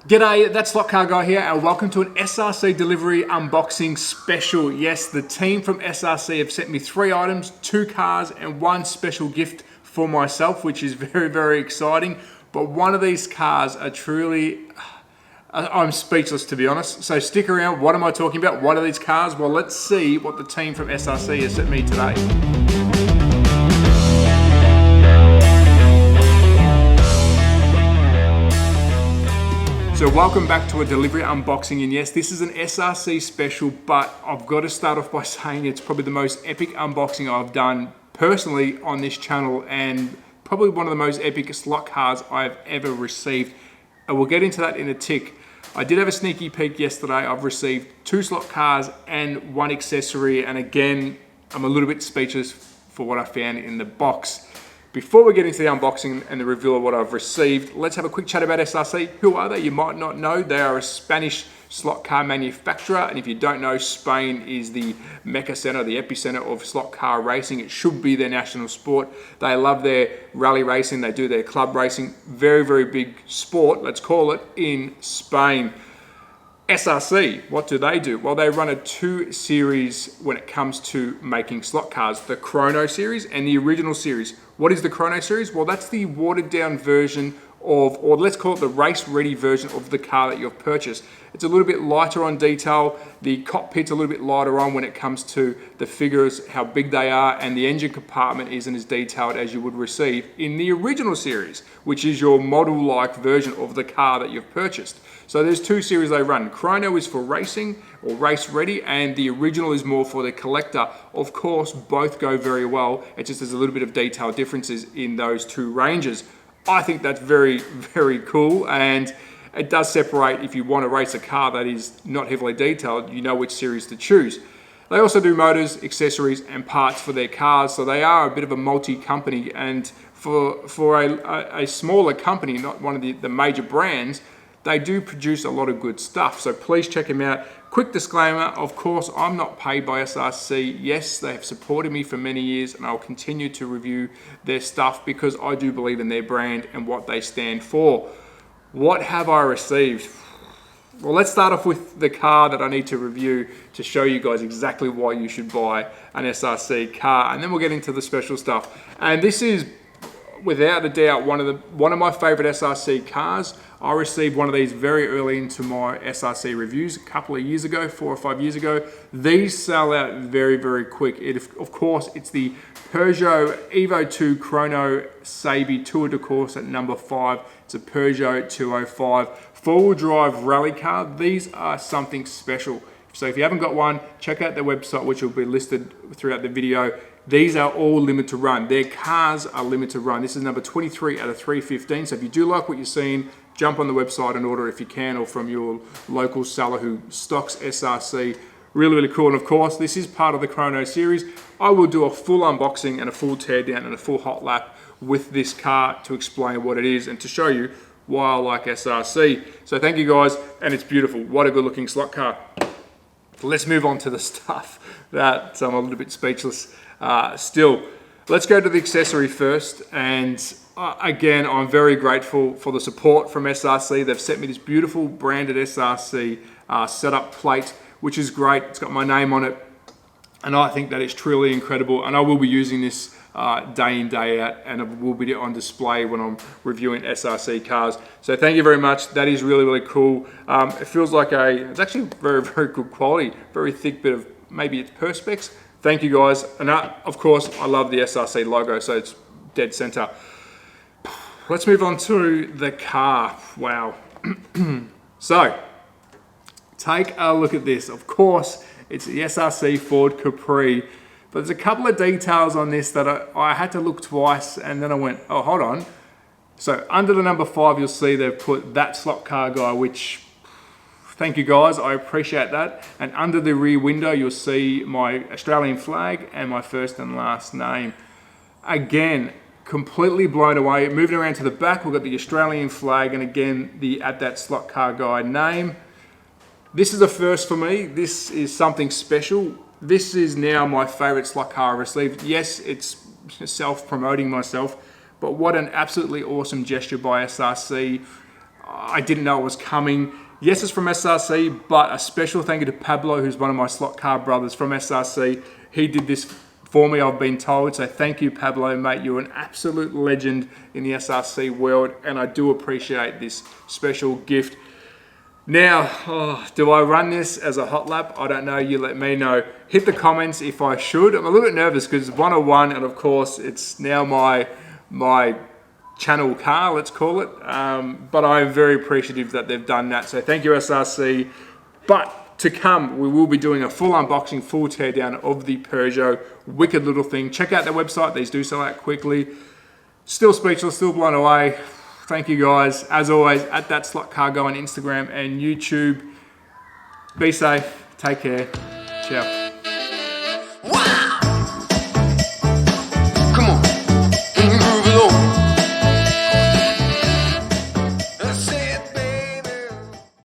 G'day, that's Slot Car Guy here, and welcome to an SRC delivery unboxing special. Yes, the team from SRC have sent me 3 items, 2 cars, and 1 special gift for myself, which is very, very exciting. But one of these cars are truly, I'm speechless to be honest. So stick around. What am I talking about? What are these cars? Well, let's see what the team from SRC has sent me today. So welcome back to a delivery unboxing, and yes, this is an SRC special, but I've got to start off by saying it's probably the most epic unboxing I've done personally on this channel, and probably one of the most epic slot cars I've ever received. And we'll get into that in a tick. I did have a sneaky peek yesterday. I've received 2 slot cars and 1 accessory, and again, I'm a little bit speechless for what I found in the box. Before we get into the unboxing and the reveal of what I've received, let's have a quick chat about SRC. Who are they? You might not know. They are a Spanish slot car manufacturer, and if you don't know, Spain is the mecca center, the epicenter of slot car racing. It should be their national sport. They love their rally racing. They do their club racing. Very, very big sport, let's call it, in Spain. SRC, what do? Well, they run a 2 series when it comes to making slot cars, the Chrono series and the original series. What is the Chrono series? Well, that's the watered down version of, or let's call it the race ready version of the car that you've purchased. It's a little bit lighter on detail. The cockpit's a little bit lighter on when it comes to the figures, how big they are, and the engine compartment isn't as detailed as you would receive in the original series, which is your model-like version of the car that you've purchased. So there's 2 series they run. Chrono is for racing or race ready, and the original is more for the collector. Of course, both go very well. It's just there's a little bit of detail differences in those 2 ranges. I think that's very, very cool, and it does separate. If you want to race a car that is not heavily detailed, you know which series to choose. They also do motors, accessories, and parts for their cars, so they are a bit of a multi-company, and for a smaller company, not one of the major brands, they do produce a lot of good stuff, so please check them out. Quick disclaimer, of course, I'm not paid by SRC. Yes, they have supported me for many years, and I'll continue to review their stuff because I do believe in their brand and what they stand for. What have I received? Well, let's start off with the car that I need to review to show you guys exactly why you should buy an SRC car, and then we'll get into the special stuff. And this is, without a doubt, one of my favorite SRC cars. I received one of these very early into my SRC reviews a couple of years ago, 4 or 5 years ago. These sell out very, very quick. Of course, it's the Peugeot Evo 2 Chrono Sabi Tour de Course at number 5. It's a Peugeot 205 4-wheel drive rally car. These are something special. So if you haven't got one, check out their website, which will be listed throughout the video. These are all limited to run. Their cars are limited to run. This is number 23 out of 315. So if you do like what you're seeing, jump on the website and order if you can, or from your local seller who stocks SRC. Really, really cool. And of course, this is part of the Chrono series. I will do a full unboxing and a full teardown and a full hot lap with this car to explain what it is and to show you why I like SRC. So thank you guys, and it's beautiful. What a good looking slot car. Let's move on to the stuff that I'm a little bit speechless still. Let's go to the accessory first, and again, I'm very grateful for the support from SRC. They've sent me this beautiful branded SRC setup plate, which is great. It's got my name on it, and I think that it's truly incredible, and I will be using this day in, day out, and it will be on display when I'm reviewing SRC cars. So thank you very much. That is really, really cool. It feels like it's actually very, very good quality, very thick bit of, maybe it's Perspex. Thank you guys. And of course, I love the SRC logo, so it's dead center. Let's move on to the car. Wow. So, take a look at this. Of course, it's the SRC Ford Capri, but there's a couple of details on this that I had to look twice, and then I went, oh, hold on. So under the number 5, you'll see they've put That Slot Car Guy, which, thank you guys, I appreciate that. And under the rear window, you'll see my Australian flag and my first and last name. Again, completely blown away. Moving around to the back, we've got the Australian flag, and again, the At That Slot Car Guy name. This is a first for me. This is something special. This is now my favorite slot car I've received. Yes, it's self-promoting myself, but what an absolutely awesome gesture by SRC. I didn't know it was coming. Yes, it's from SRC, but a special thank you to Pablo, who's one of my slot car brothers from SRC. He did this for me, I've been told. So thank you, Pablo, mate. You're an absolute legend in the SRC world, and I do appreciate this special gift. Now, do I run this as a hot lap? I don't know. You let me know. Hit the comments if I should. I'm a little bit nervous because it's 101, and of course, it's now my channel car, let's call it. But I'm very appreciative that they've done that. So thank you, SRC. But to come, we will be doing a full unboxing, full teardown of the Peugeot. Wicked little thing. Check out their website. These do sell out quickly. Still speechless, still blown away. Thank you guys. As always, at THATSLOTCARGUYOZ on Instagram and YouTube. Be safe. Take care. Ciao.